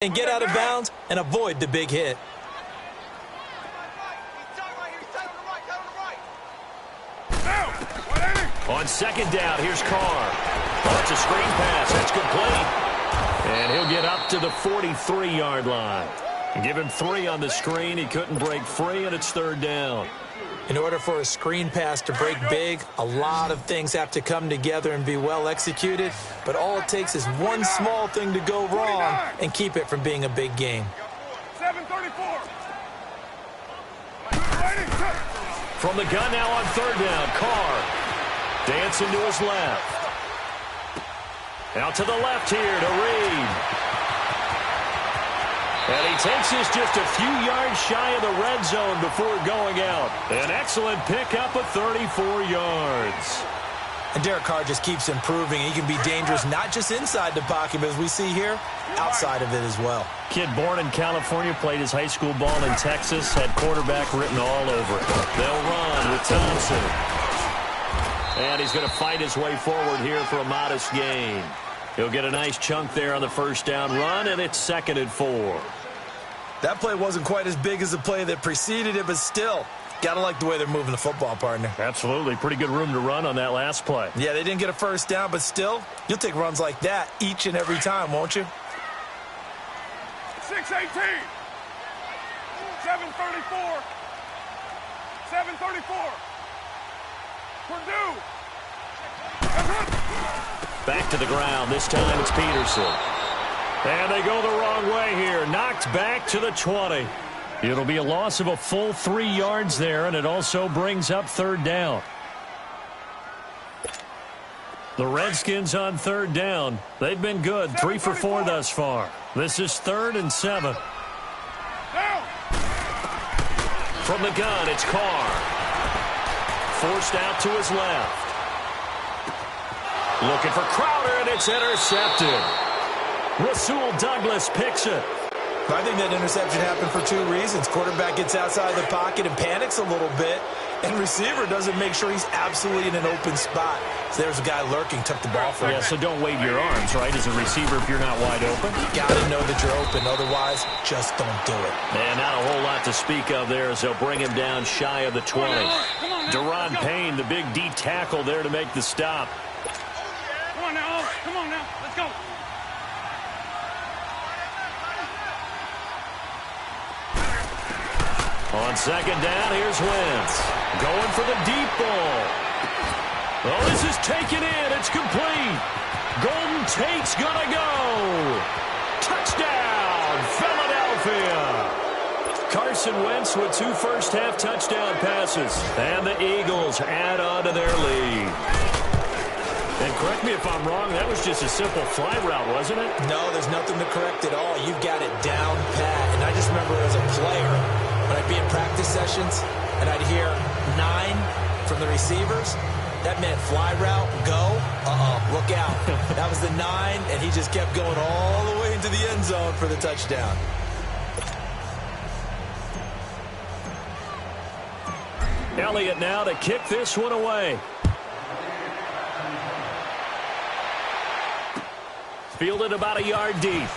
and get out of bounds and avoid the big hit. On second down, here's Carr. Oh, it's a screen pass. That's complete. And he'll get up to the 43-yard line. Give him 3 on the screen. He couldn't break free, and it's third down. In order for a screen pass to break big, a lot of things have to come together and be well executed, but all it takes is one small thing to go wrong and keep it from being a big game. 734. From the gun now on third down, Carr dancing to his left. Out to the left here to Reed. And he takes this just a few yards shy of the red zone before going out. An excellent pickup of 34 yards. And Derek Carr just keeps improving. He can be dangerous not just inside the pocket, but as we see here, outside of it as well. Kid born in California, played his high school ball in Texas, had quarterback written all over it. They'll run with Thompson. And he's going to fight his way forward here for a modest gain. He'll get a nice chunk there on the first down run, and it's 2nd and 4. That play wasn't quite as big as the play that preceded it, but still, gotta like the way they're moving the football, partner. Absolutely. Pretty good room to run on that last play. Yeah, they didn't get a first down, but still, you'll take runs like that each and every time, won't you? 618. 734. 734. Purdue. Back to the ground. This time it's Peterson. And they go the wrong way here. Knocked back to the 20. It'll be a loss of a full 3 yards there, and it also brings up third down. The Redskins on third down. They've been good. 3 for 4 thus far. This is 3rd and 7. From the gun, it's Carr. Forced out to his left. Looking for Crowder, and it's intercepted. Rasul Douglas picks it. I think that interception happened for 2 reasons. Quarterback gets outside the pocket and panics a little bit, and receiver doesn't make sure he's absolutely in an open spot. So there's a guy lurking, took the ball from him. Yeah, so don't wave your arms, right, as a receiver if you're not wide open. You got to know that you're open. Otherwise, just don't do it. And not a whole lot to speak of there as they'll bring him down shy of the 20. Deron Payne, the big D tackle there to make the stop. Come on now. Come on now. Let's go. On second down, here's Wentz. Going for the deep ball. Oh, this is taken in. It's complete. Golden Tate's gonna go. Touchdown, Philadelphia. Carson Wentz with 2 first-half touchdown passes. And the Eagles add on to their lead. And correct me if I'm wrong, that was just a simple fly route, wasn't it? No, there's nothing to correct at all. You've got it down pat. And I just remember as a player, when I'd be in practice sessions and I'd hear 9 from the receivers, that meant fly route, go, look out. That was the 9, and he just kept going all the way into the end zone for the touchdown. Elliott now to kick this one away. Fielded about a yard deep.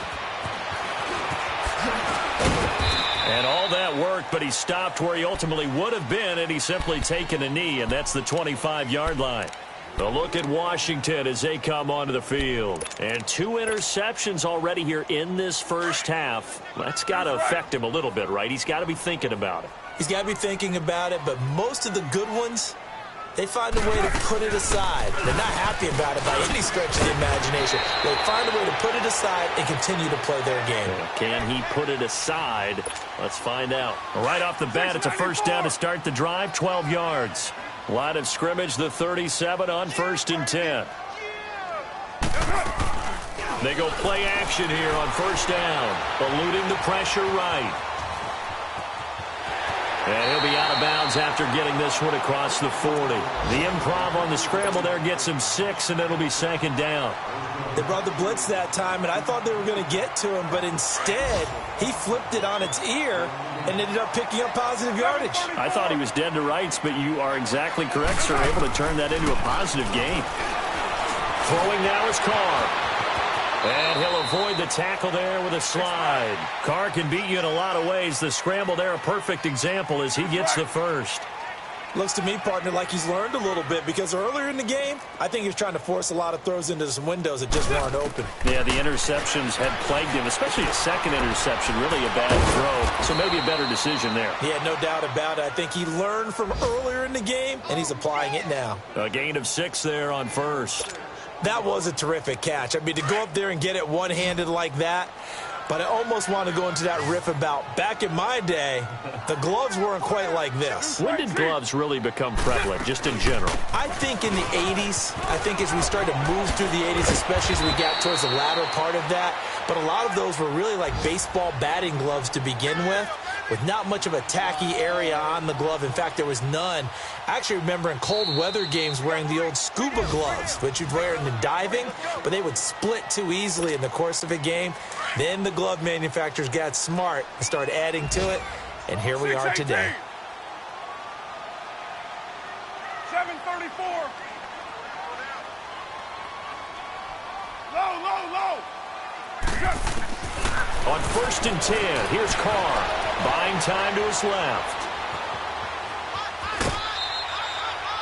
And all that worked, but he stopped where he ultimately would have been, and he's simply taken a knee, and that's the 25-yard line. A look at Washington as they come onto the field. And 2 interceptions already here in this first half. That's got to affect him a little bit, right? He's got to be thinking about it. He's got to be thinking about it, but most of the good ones, they find a way to put it aside. They're not happy about it by any stretch of the imagination. They find a way to put it aside and continue to play their game. Can he put it aside? Let's find out. Right off the bat, it's a first down to start the drive, 12 yards. Line of scrimmage, the 37 on 1st and 10. They go play action here on first down, eluding the pressure right. And he'll be out of bounds after getting this one across the 40. The improv on the scramble there gets him 6, and it'll be 2nd down. They brought the blitz that time, and I thought they were going to get to him, but instead, he flipped it on its ear and ended up picking up positive yardage. I thought he was dead to rights, but you are exactly correct, sir. Able to turn that into a positive gain. Throwing now is Carr. And he'll avoid the tackle there with a slide. Carr can beat you in a lot of ways. The scramble there, a perfect example as he gets the first. Looks to me, partner, like he's learned a little bit because earlier in the game, I think he was trying to force a lot of throws into some windows that just weren't open. Yeah, the interceptions had plagued him, especially a second interception, really a bad throw. So maybe a better decision there. Yeah, no doubt about it. I think he learned from earlier in the game, and he's applying it now. A gain of 6 there on first. That was a terrific catch. I mean, to go up there and get it one-handed like that, but I almost want to go into that riff about back in my day, the gloves weren't quite like this. When did gloves really become prevalent, just in general? I think in the 80s. I think as we started to move through the 80s, especially as we got towards the latter part of that. But a lot of those were really like baseball batting gloves to begin with not much of a tacky area on the glove. In fact, there was none. I actually remember in cold weather games wearing the old scuba gloves, which you'd wear in the diving, but they would split too easily in the course of a game. Then the glove manufacturers got smart and started adding to it, and here we are today. 734. Low. On 1st and 10, here's Carr. Buying time to his left.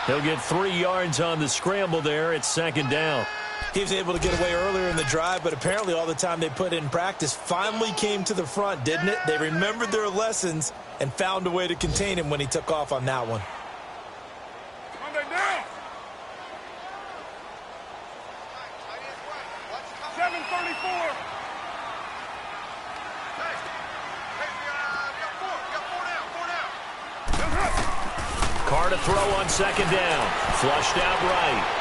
He'll get 3 yards on the scramble there. It's 2nd down. He was able to get away earlier in the drive, but apparently all the time they put in practice finally came to the front, didn't it? They remembered their lessons and found a way to contain him when he took off on that one. Down. 734. Carr to throw on 2nd down. Flushed out right.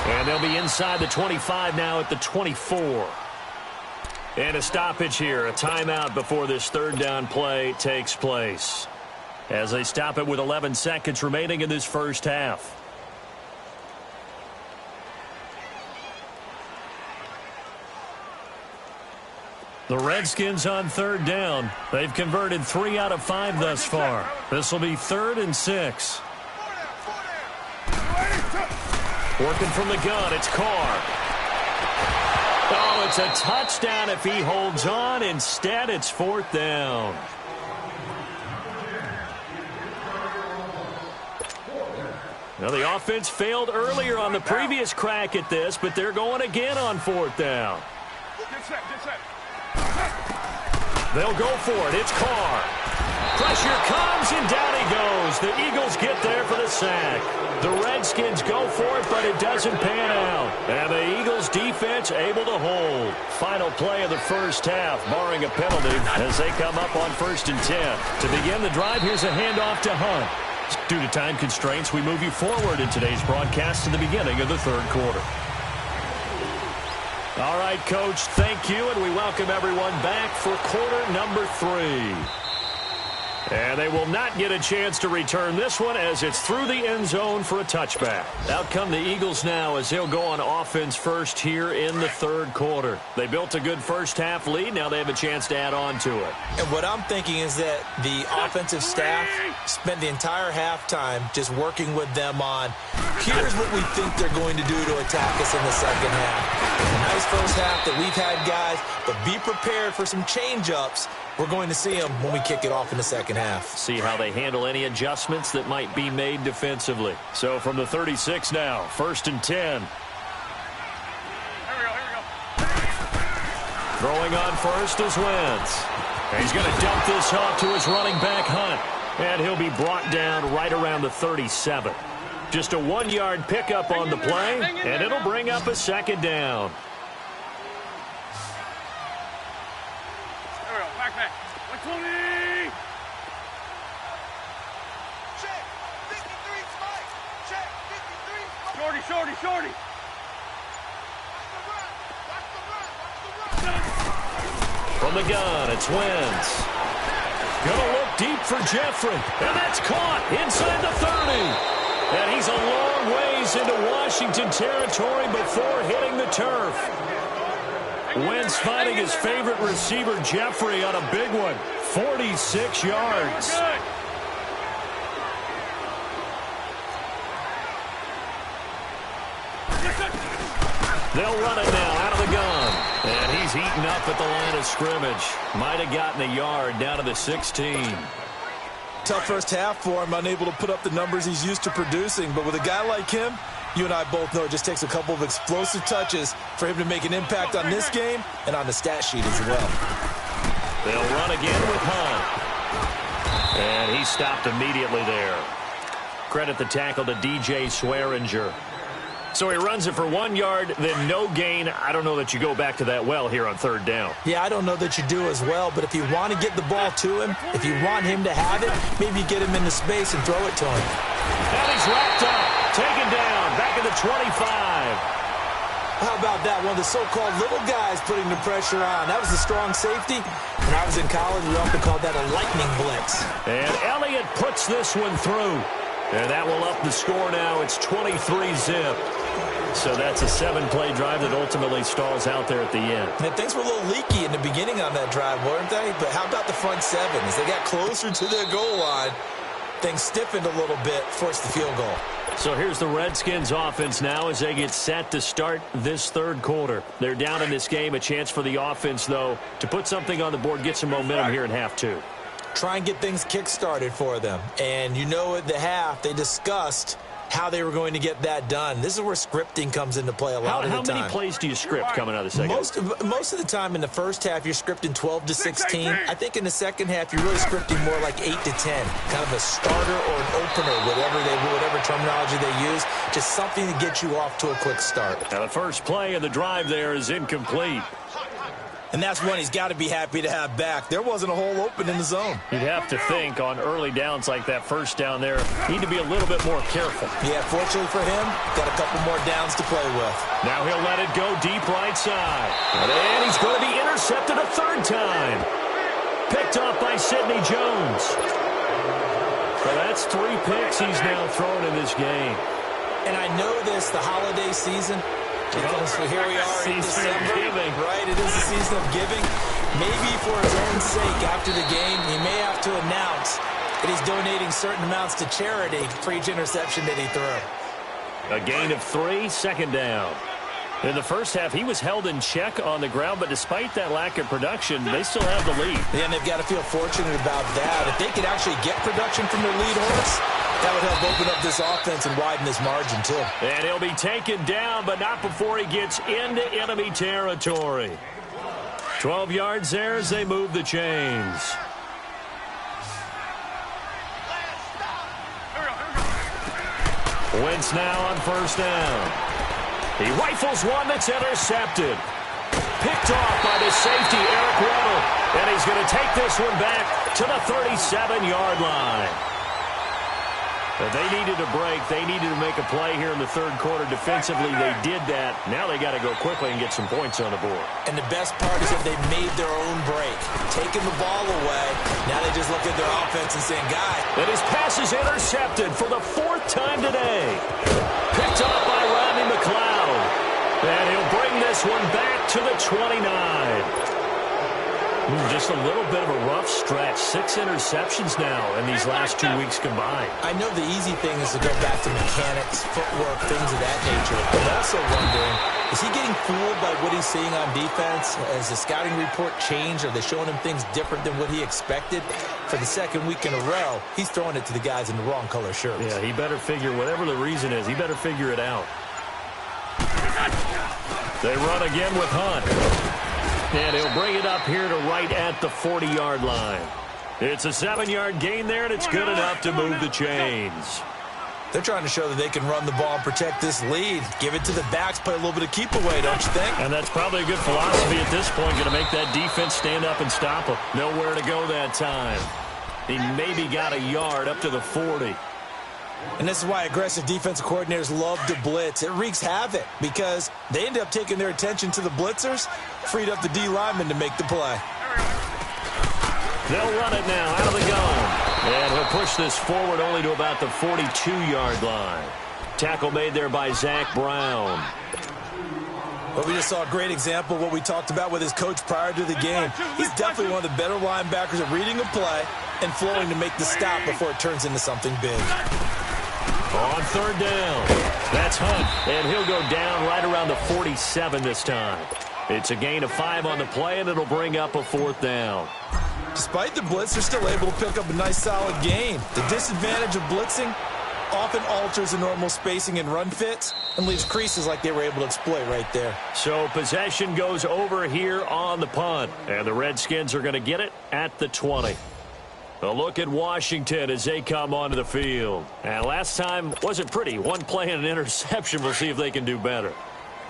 And they'll be inside the 25 now at the 24. And a stoppage here, a timeout before this 3rd down play takes place. As they stop it with 11 seconds remaining in this first half. The Redskins on 3rd down. They've converted 3 out of 5 thus far. This will be 3rd and 6. Working from the gun, it's Carr. Oh, it's a touchdown if he holds on. Instead, it's 4th down. Now, the offense failed earlier on the previous crack at this, but they're going again on 4th down. Get set. They'll go for it. It's Carr. Pressure comes, and down he goes. The Eagles get there for the sack. The Redskins go for it, but it doesn't pan out. And the Eagles defense able to hold. Final play of the first half, barring a penalty, as they come up on 1st and 10. To begin the drive, here's a handoff to Hunt. Due to time constraints, we move you forward in today's broadcast to the beginning of the 3rd quarter. All right, Coach, thank you, and we welcome everyone back for quarter number 3. And they will not get a chance to return this one as it's through the end zone for a touchback. Out come the Eagles now as they'll go on offense first here in the 3rd quarter. They built a good first half lead. Now they have a chance to add on to it. And what I'm thinking is that the offensive staff spent the entire halftime just working with them on, here's what we think they're going to do to attack us in the second half. A nice first half that we've had, guys, but be prepared for some change-ups. We're going to see them when we kick it off in the second half. See how they handle any adjustments that might be made defensively. So from the 36 now, 1st and 10. Here we go. Throwing on first is Wentz. And he's going to dump this off to his running back, Hunt. And he'll be brought down right around the 37. Just a 1-yard pickup on the play, and it'll bring up a 2nd down. There we go. Back. 120. Check. 53 spike. Check. 53 spike. Shorty. Watch the run. From the gun, it's Wentz. Gonna look deep for Jeffrey, and that's caught inside the 30. And he's a long ways into Washington territory before hitting the turf. Wentz finding his favorite receiver, Jeffrey, on a big one. 46 yards. They'll run it now out of the gun. And he's eaten up at the line of scrimmage. Might have gotten a yard down to the 16. Tough first half for him, unable to put up the numbers he's used to producing. But with a guy like him, you and I both know it just takes a couple of explosive touches for him to make an impact on this game and on the stat sheet as well. They'll run again with Hunt. And he stopped immediately there. Credit the tackle to DJ Swearinger. So he runs it for 1 yard, then no gain. I don't know that you go back to that well here on third down. Yeah, I don't know that you do as well, but if you want to get the ball to him, if you want him to have it, maybe you get him into space and throw it to him. And he's wrapped up, taken down, back at the 25. How about that? One of the so-called little guys putting the pressure on. That was a strong safety. When I was in college, we often called that a lightning blitz. And Elliott puts this one through. And that will up the score now. It's 23-zip. So that's a 7-play drive that ultimately stalls out there at the end. And things were a little leaky in the beginning on that drive, weren't they? But how about the front seven? As they got closer to their goal line, things stiffened a little bit, forced the field goal. So here's the Redskins offense now as they get set to start this third quarter. They're down in this game. A chance for the offense, though, to put something on the board, get some momentum here in half two. Try and get things kick-started for them. And you know at the half, they discussed how they were going to get that done. This is where scripting comes into play a lot of the time. How many plays do you script coming out of the second? Most of the time in the first half, you're scripting 12 to 16. I think in the second half, you're really scripting more like 8 to 10. Kind of a starter or an opener, whatever terminology they use. Just something to get you off to a quick start. Now the first play of the drive there is incomplete. And that's one he's got to be happy to have back. There wasn't a hole open in the zone. You'd have to think on early downs like that first down there, need to be a little bit more careful. Yeah, fortunately for him, got a couple more downs to play with. Now he'll let it go deep right side. And he's going to be intercepted a third time. Picked off by Sidney Jones. So that's 3 picks he's now thrown in this game. And I know this, the holiday season, because here we are in December, right? It is the season of giving. Maybe for his own sake, after the game, he may have to announce that he's donating certain amounts to charity for each interception that he threw. A gain of 3, second down. In the first half, he was held in check on the ground, but despite that lack of production, they still have the lead. Yeah, and they've got to feel fortunate about that. If they could actually get production from their lead horse, that would help open up this offense and widen this margin, too. And he'll be taken down, but not before he gets into enemy territory. 12 yards there as they move the chains. Wentz now on first down. He rifles one that's intercepted. Picked off by the safety, Eric Weddle. And he's going to take this one back to the 37-yard line. But they needed a break. They needed to make a play here in the third quarter. Defensively, they did that. Now they got to go quickly and get some points on the board. And the best part is that they made their own break. Taking the ball away. Now they just look at their offense and saying, guy. And his pass is intercepted for the 4th time today. Picked up by Rodney McLeod. And he'll bring this one back to the 29. Just a little bit of a rough stretch. 6 interceptions now in these last 2 weeks combined. I know the easy thing is to go back to mechanics, footwork, things of that nature. I'm also wondering, is he getting fooled by what he's seeing on defense? Has the scouting report changed? Are they showing him things different than what he expected? For the second week in a row, he's throwing it to the guys in the wrong color shirts. Yeah, he better figure, whatever the reason is, he better figure it out. They run again with Hunt. And he'll bring it up here to right at the 40-yard line. It's a 7-yard gain there, and it's good enough to move the chains. They're trying to show that they can run the ball and protect this lead. Give it to the backs, play a little bit of keep away, don't you think? And that's probably a good philosophy at this point, going to make that defense stand up and stop him. Nowhere to go that time. He maybe got a yard up to the 40. And this is why aggressive defensive coordinators love to blitz. It wreaks havoc because they end up taking their attention to the blitzers, freed up the D lineman to make the play. They'll run it now out of the gun. And he'll push this forward only to about the 42-yard line. Tackle made there by Zach Brown. Well, we just saw a great example of what we talked about with his coach prior to the game. He's definitely one of the better linebackers at reading a play and flowing to make the stop before it turns into something big. On third down, that's Hunt, and he'll go down right around the 47 this time. It's a gain of 5 on the play, and it'll bring up a fourth down. Despite the blitz, they're still able to pick up a nice solid gain. The disadvantage of blitzing often alters the normal spacing and run fits and leaves creases like they were able to exploit right there. So possession goes over here on the punt, and the Redskins are going to get it at the 20. A look at Washington as they come onto the field. And last time wasn't pretty. One play and an interception. We'll see if they can do better.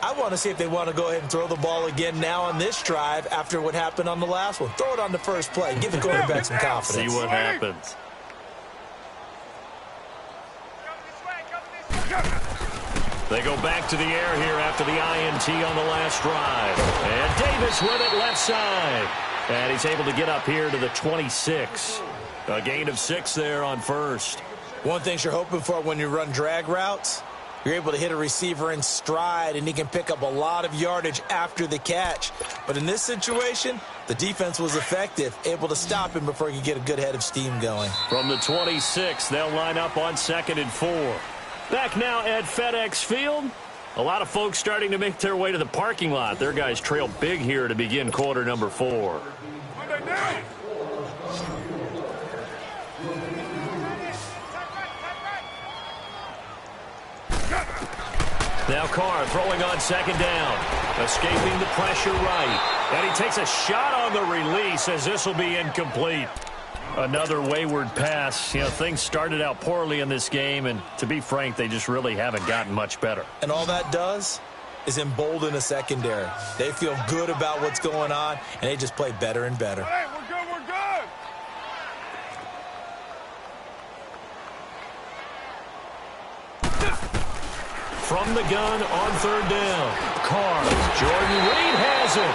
I want to see if they want to go ahead and throw the ball again now on this drive after what happened on the last one. Throw it on the first play. Give the quarterback some confidence. See what happens. They go back to the air here after the INT on the last drive. And Davis with it left side. And he's able to get up here to the 26. A gain of 6 there on first. One thing you're hoping for when you run drag routes, you're able to hit a receiver in stride, and he can pick up a lot of yardage after the catch. But in this situation, the defense was effective, able to stop him before he could get a good head of steam going. From the 26, they'll line up on 2nd and 4. Back now at FedEx Field. A lot of folks starting to make their way to the parking lot. Their guys trail big here to begin quarter number 4. Now Carr throwing on 2nd down. Escaping the pressure right. And he takes a shot on the release as this will be incomplete. Another wayward pass. You know, things started out poorly in this game, and to be frank, they just really haven't gotten much better. And all that does is embolden a secondary. They feel good about what's going on, and they just play better and better. Hey, we're good, we're good. From the gun on 3rd down. Carr. Jordan Reed has it.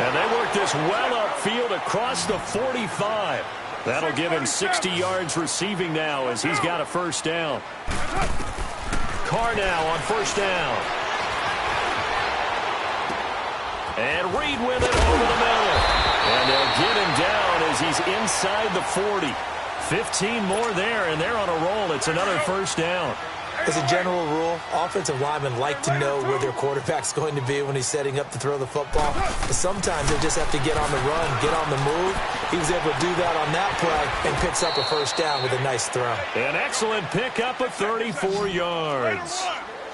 And they work this well upfield across the 45. That'll give him 60 yards receiving now as he's got a first down. Carr now on 1st down. And Reed with it over the middle. And they'll get him down as he's inside the 40. 15 more there, and they're on a roll. It's another first down. As a general rule, offensive linemen like to know where their quarterback's going to be when he's setting up to throw the football. But sometimes they just have to get on the run, get on the move. He was able to do that on that play and picks up a first down with a nice throw. An excellent pickup of 34 yards.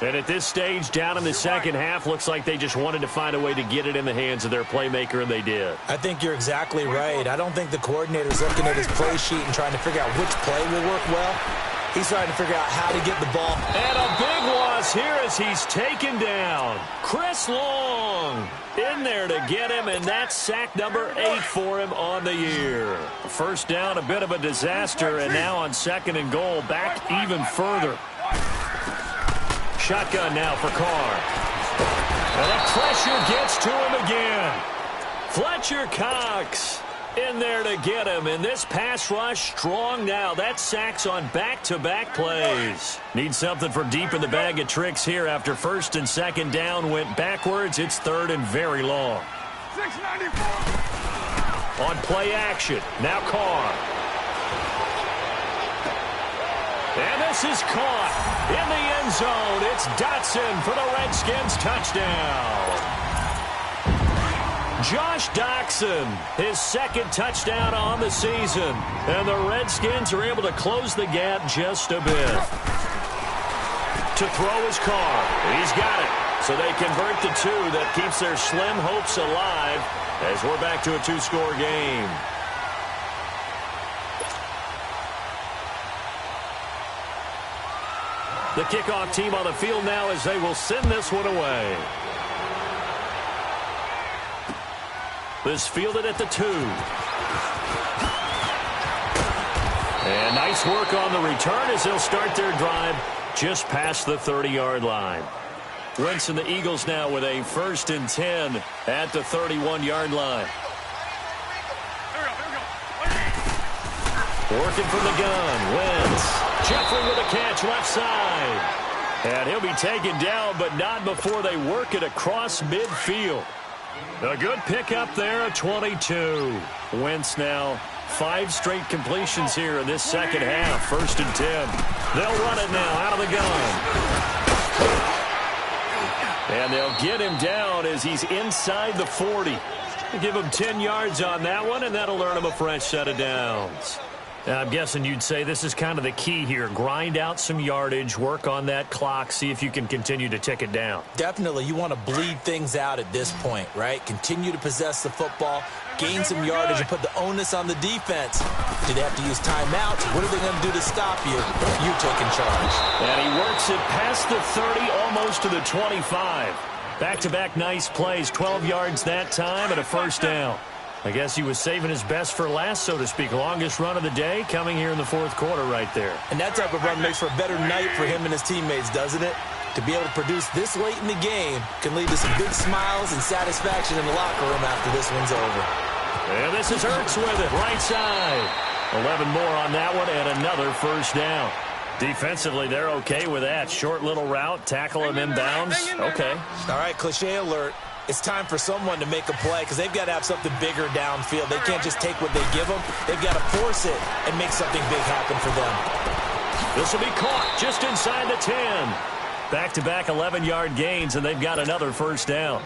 And at this stage, down in the second half, looks like they just wanted to find a way to get it in the hands of their playmaker, and they did. I think you're exactly right. I don't think the coordinator's looking at his play sheet and trying to figure out which play will work well. He's trying to figure out how to get the ball. And a big loss here as he's taken down. Chris Long in there to get him, and that's sack number 8 for him on the year. First down, a bit of a disaster, and now on 2nd and goal, back even further. Shotgun now for Carr. And the pressure gets to him again. Fletcher Cox in there to get him, and this pass rush strong now. That's sacks on back-to-back plays. Need something from deep in the bag of tricks here after 1st and 2nd down went backwards. It's 3rd and very long. 694. On play action, now Carr. And this is caught in the end zone. It's Dotson for the Redskins touchdown. Josh Doctson, his 2nd touchdown on the season. And the Redskins are able to close the gap just a bit. To throw his Carr. He's got it. So they convert the 2 that keeps their slim hopes alive as we're back to a 2-score game. The kickoff team on the field now as they will send this one away. This fielded at the 2. And nice work on the return as they'll start their drive just past the 30-yard line. Wentz and the Eagles now with a 1st and 10 at the 31-yard line. Working from the gun, Wentz. Jeffrey with a catch left side. And he'll be taken down, but not before they work it across midfield. A good pickup there at 22. Wentz now 5 straight completions here in this second half. 1st and 10. They'll run it now out of the gun. And they'll get him down as he's inside the 40. Give him 10 yards on that one, and that'll earn him a fresh set of downs. I'm guessing you'd say this is kind of the key here. Grind out some yardage, work on that clock, see if you can continue to tick it down. Definitely. You want to bleed things out at this point, right? Continue to possess the football, gain some yardage, and put the onus on the defense. Do they have to use timeouts? What are they going to do to stop you? You taking charge. And he works it past the 30, almost to the 25. Back-to-back nice plays, 12 yards that time and a first down. I guess he was saving his best for last, so to speak. Longest run of the day coming here in the 4th quarter right there. And that type of run makes for a better night for him and his teammates, doesn't it? To be able to produce this late in the game can lead to some big smiles and satisfaction in the locker room after this one's over. And this is Ertz with it, right side. 11 more on that one and another first down. Defensively, they're okay with that. Short little route, tackle him inbounds. Okay. All right, cliche alert. It's time for someone to make a play because they've got to have something bigger downfield. They can't just take what they give them. They've got to force it and make something big happen for them. This will be caught just inside the 10. Back-to-back 11-yard gains, and they've got another first down.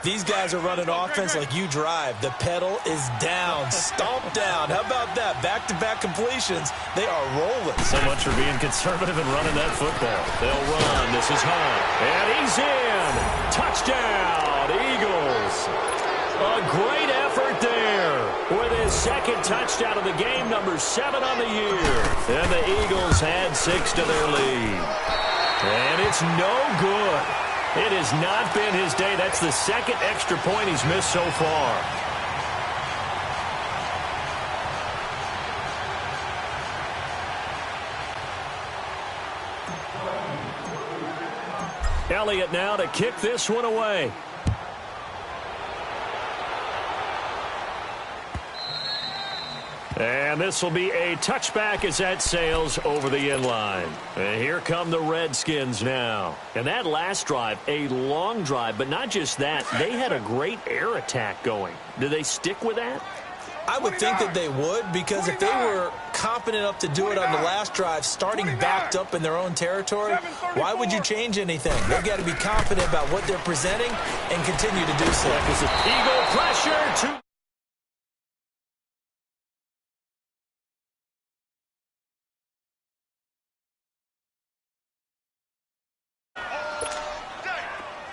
These guys are running offense like you drive. The pedal is down, stomp down. How about that? Back-to-back completions. They are rolling. So much for being conservative and running that football. They'll run. This is Hunt. And he's in. Touchdown, Eagles. A great effort there with his 2nd touchdown of the game, number 7 on the year. And the Eagles add 6 to their lead. And it's no good. It has not been his day. That's the 2nd extra point he's missed so far. Elliott now to kick this one away. And this will be a touchback as that sails over the end line. And here come the Redskins now. And that last drive, a long drive, but not just that. They had a great air attack going. Do they stick with that? I would think that they would, because if they were confident enough to do it on the last drive, starting backed up in their own territory, why would you change anything? They've got to be confident about what they're presenting and continue to do so. Eagle pressure to...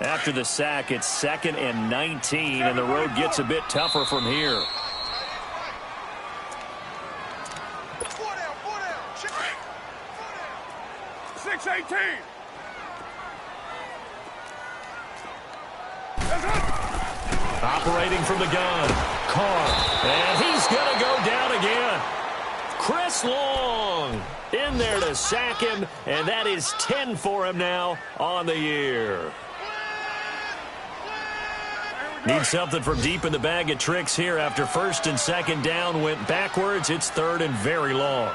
After the sack, it's 2nd and 19, and the road gets a bit tougher from here. 6-18. Operating from the gun, Carr, and he's going to go down again. Chris Long in there to sack him, and that is 10 for him now on the year. Need something from deep in the bag of tricks here after 1st and 2nd down went backwards. It's 3rd and very long.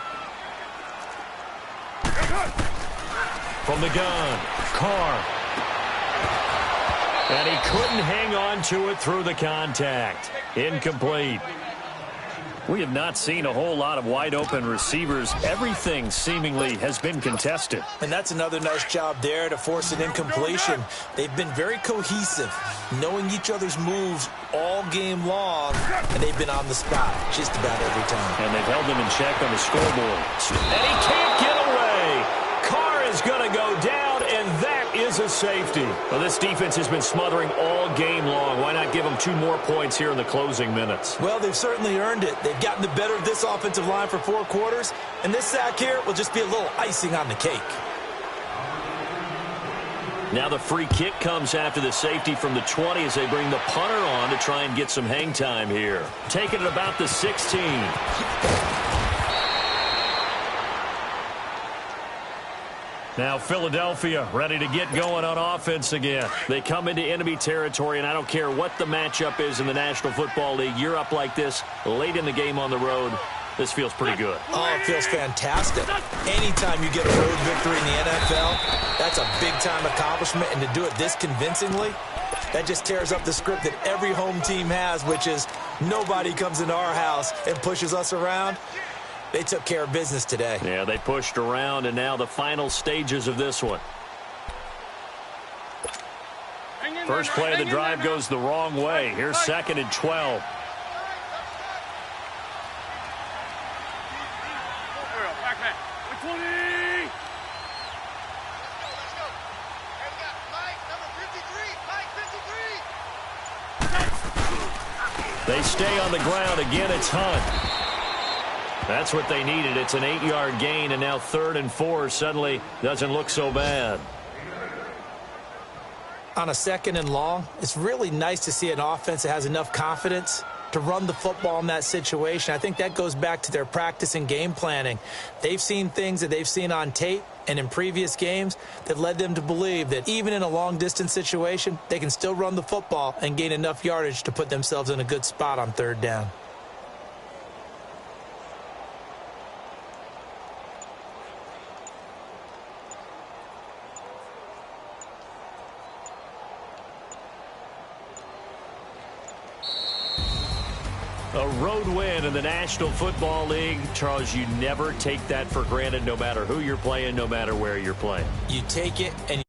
From the gun, Carr. And he couldn't hang on to it through the contact. Incomplete. We have not seen a whole lot of wide-open receivers. Everything seemingly has been contested. And that's another nice job there to force an incompletion. They've been very cohesive, knowing each other's moves all game long, and they've been on the spot just about every time. And they've held them in check on the scoreboard. And he can't get away. Carr is going to go down, and that is a safety. Well, this defense has been smothering all game long. Why not give them 2 more points here in the closing minutes? Well, they've certainly earned it. They've gotten the better of this offensive line for 4 quarters, and this sack here will just be a little icing on the cake. Now the free kick comes after the safety from the 20 as they bring the punter on to try and get some hang time here. Taking it about the 16. Now Philadelphia ready to get going on offense again. They come into enemy territory, and I don't care what the matchup is in the National Football League. You're up like this late in the game on the road. This feels pretty good. Oh, it feels fantastic. Anytime you get a road victory in the NFL, that's a big-time accomplishment, and to do it this convincingly, that just tears up the script that every home team has, which is Nobody comes into our house and pushes us around. They took care of business today. Yeah, they pushed around, and now the final stages of this one. First play of the drive goes the wrong way. Here's 2nd and 12. They stay on the ground. Again, it's Hunt. That's what they needed. It's an 8-yard gain, and now 3rd and 4 suddenly doesn't look so bad. On a 2nd and long, it's really nice to see an offense that has enough confidence to run the football in that situation. I think that goes back to their practice and game planning. They've seen things that they've seen on tape and in previous games that led them to believe that even in a long-distance situation, they can still run the football and gain enough yardage to put themselves in a good spot on 3rd down. A road win in the National Football League. Charles, you never take that for granted, no matter who you're playing, no matter where you're playing. You take it and